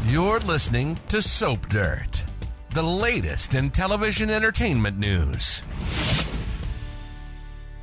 You're listening to Soap Dirt, the latest in television entertainment news.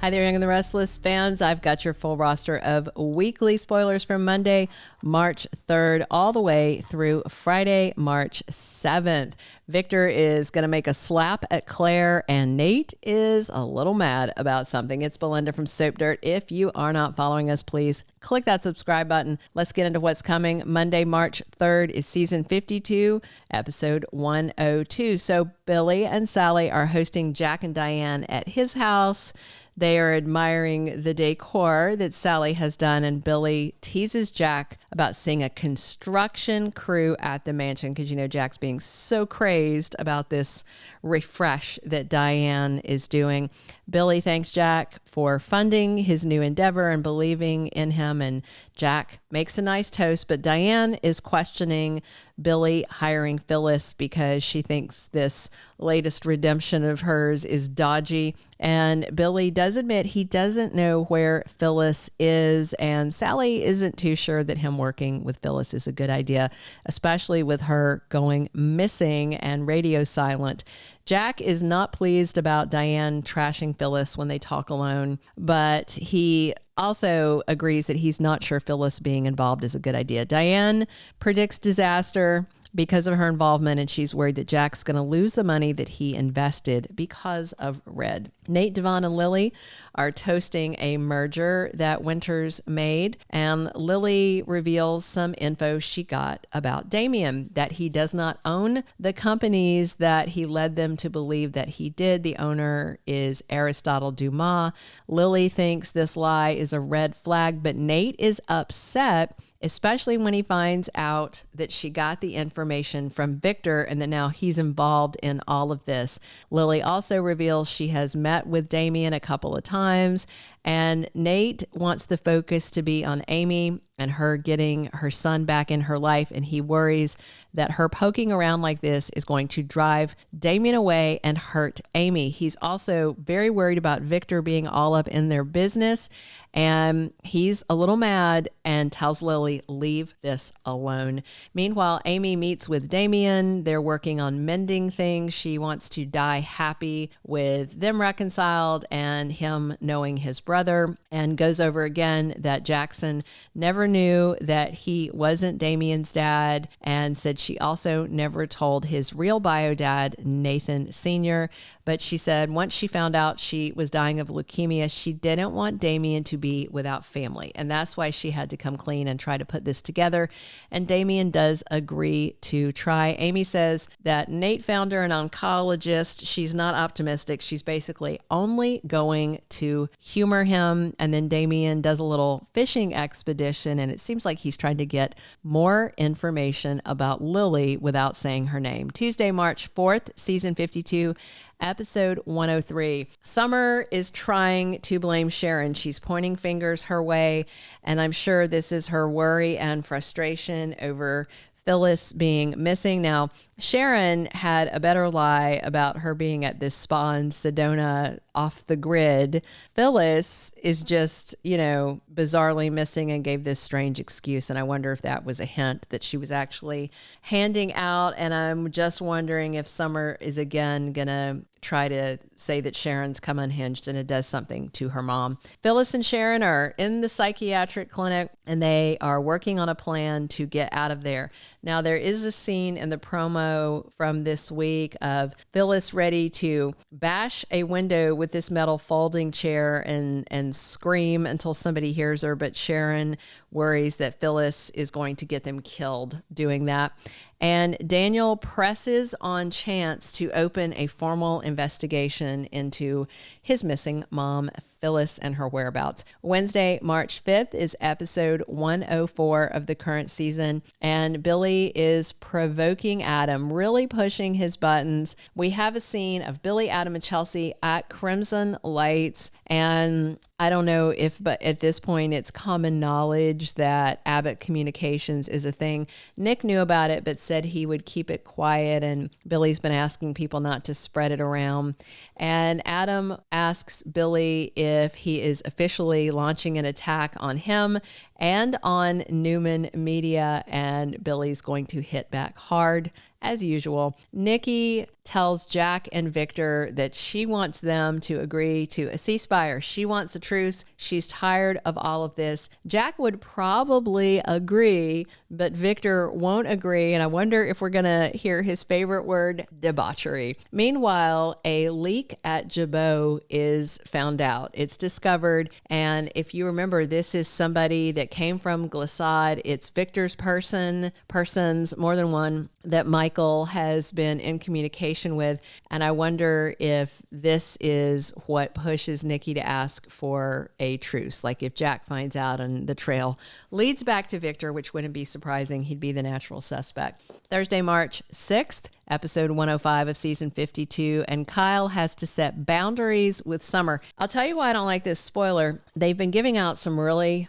Hi there, Young and the Restless fans. I've got your full roster of weekly spoilers from Monday, March 3rd, all the way through Friday, March 7th. Victor is going to make a slap at Claire, and Nate is a little mad about something. It's Belinda from Soap Dirt. If you are not following us, please click that subscribe button. Let's get into what's coming. Monday, March 3rd is season 52, episode 102. So Billy and Sally are hosting Jack and Diane at his house. They are admiring the decor that Sally has done, and Billy teases Jack about seeing a construction crew at the mansion because, you know, Jack's being so crazed about this refresh that Diane is doing. Billy thanks Jack for funding his new endeavor and believing in him, and Jack makes a nice toast, but Diane is questioning Billy hiring Phyllis because she thinks this latest redemption of hers is dodgy. And Billy does admit he doesn't know where Phyllis is, and Sally isn't too sure that him working with Phyllis is a good idea, especially with her going missing and radio silent. Jack is not pleased about Diane trashing Phyllis when they talk alone, but he also agrees that he's not sure Phyllis being involved is a good idea. Diane predicts disaster because of her involvement, and she's worried that Jack's going to lose the money that he invested because of Red. Nate, Devon, and Lily are toasting a merger that Winters made, and Lily reveals some info she got about Damien, that he does not own the companies that he led them to believe that he did. The owner is Aristotle Dumas. Lily thinks this lie is a red flag, but Nate is upset, especially when he finds out that she got the information from Victor and that now he's involved in all of this. Lily also reveals she has met with Damien a couple of times, and Nate wants the focus to be on Amy and her getting her son back in her life, and he worries that her poking around like this is going to drive Damien away and hurt Amy. He's also very worried about Victor being all up in their business, and he's a little mad and tells Lily, leave this alone. Meanwhile, Amy meets with Damien. They're working on mending things. She wants to die happy with them reconciled and him knowing his brother, and goes over again that Jackson never knew that he wasn't Damien's dad, and said she also never told his real bio dad, Nathan Sr., but she said once she found out she was dying of leukemia, she didn't want Damien to be without family. And that's why she had to come clean and try to put this together. And Damien does agree to try. Amy says that Nate found her an oncologist. She's not optimistic. She's basically only going to humor him. And then Damien does a little fishing expedition, and it seems like he's trying to get more information about Lily without saying her name. Tuesday, March 4th, season 52, episode 103. Summer is trying to blame Sharon. She's pointing fingers her way, and I'm sure this is her worry and frustration over Phyllis being missing. Now, Sharon had a better lie about her being at this spa in Sedona off the grid. Phyllis is just, bizarrely missing and gave this strange excuse. And I wonder if that was a hint that she was actually handing out. And I'm just wondering if Summer is again going to try to say that Sharon's come unhinged and it does something to her mom. Phyllis and Sharon are in the psychiatric clinic, and they are working on a plan to get out of there. Now, there is a scene in the promo from this week of Phyllis ready to bash a window with this metal folding chair and scream until somebody hears her, but Sharon worries that Phyllis is going to get them killed doing that. And Daniel presses on Chance to open a formal investigation into his missing mom, Phyllis, and her whereabouts. Wednesday, March 5th is episode 104 of the current season, and Billy is provoking Adam, really pushing his buttons. We have a scene of Billy, Adam, and Chelsea at Crimson Lights, and I don't know but at this point it's common knowledge that Abbott Communications is a thing. Nick knew about it, but said he would keep it quiet, and Billy's been asking people not to spread it around. And Adam asks Billy if he is officially launching an attack on him, and on Newman Media, and Billy's going to hit back hard as usual. Nikki tells Jack and Victor that she wants them to agree to a ceasefire. She wants a truce. She's tired of all of this. Jack would probably agree, but Victor won't agree. And I wonder if we're going to hear his favorite word, debauchery. Meanwhile, a leak at Jabot is found out. It's discovered. And if you remember, this is somebody that came from Glissade. It's Victor's persons, more than one, that Michael has been in communication with. And I wonder if this is what pushes Nikki to ask for a truce. Like if Jack finds out and the trail leads back to Victor, which wouldn't be surprising, he'd be the natural suspect. Thursday, March 6th, episode 105 of season 52, and Kyle has to set boundaries with Summer. I'll tell you why I don't like this spoiler. They've been giving out some really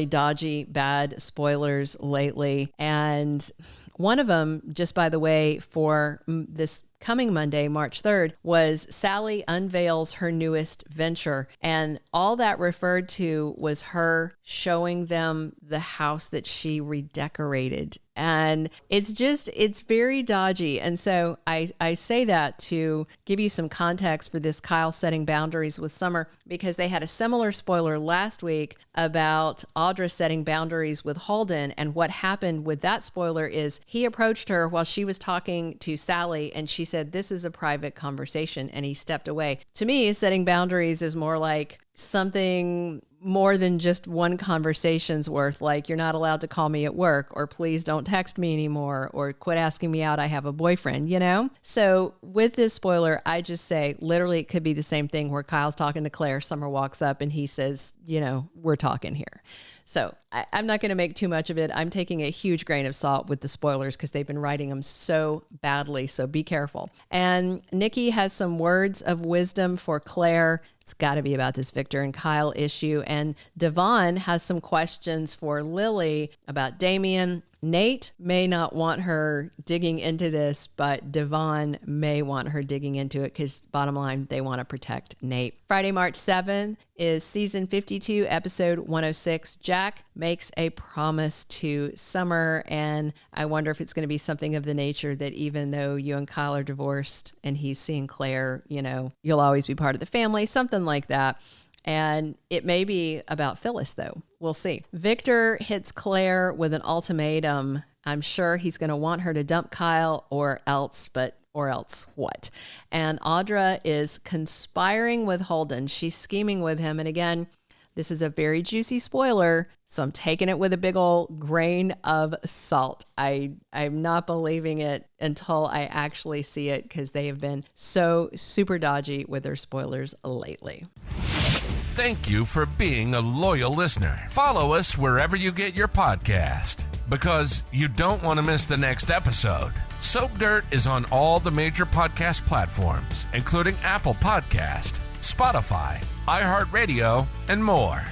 dodgy, bad spoilers lately, and one of them, just by the way, for this coming Monday, March 3rd, was Sally unveils her newest venture. And all that referred to was her showing them the house that she redecorated. And it's very dodgy. And so I say that to give you some context for this Kyle setting boundaries with Summer, because they had a similar spoiler last week about Audra setting boundaries with Holden. And what happened with that spoiler is he approached her while she was talking to Sally, and she said, "This is a private conversation," and he stepped away. To me, setting boundaries is more like something more than just one conversation's worth, like you're not allowed to call me at work, or please don't text me anymore, or quit asking me out, I have a boyfriend, you know? So with this spoiler, I just say literally it could be the same thing where Kyle's talking to Claire, Summer walks up and he says, we're talking here. So I'm not going to make too much of it. I'm taking a huge grain of salt with the spoilers because they've been writing them so badly. So be careful. And Nikki has some words of wisdom for Claire. It's got to be about this Victor and Kyle issue. And Devon has some questions for Lily about Damien. Nate may not want her digging into this, but Devon may want her digging into it because bottom line, they want to protect Nate. Friday, March 7th is season 52, episode 106. Jack makes a promise to Summer, and I wonder if it's going to be something of the nature that even though you and Kyle are divorced and he's seeing Claire, you'll always be part of the family, something like that. And it may be about Phyllis, though. We'll see. Victor hits Claire with an ultimatum. I'm sure he's going to want her to dump Kyle or else what? And Audra is conspiring with Holden. She's scheming with him. And again, this is a very juicy spoiler, so I'm taking it with a big old grain of salt. I'm not believing it until I actually see it because they have been so super dodgy with their spoilers lately. Thank you for being a loyal listener. Follow us wherever you get your podcast, because you don't want to miss the next episode. Soap Dirt is on all the major podcast platforms, including Apple Podcast, Spotify, iHeartRadio, and more.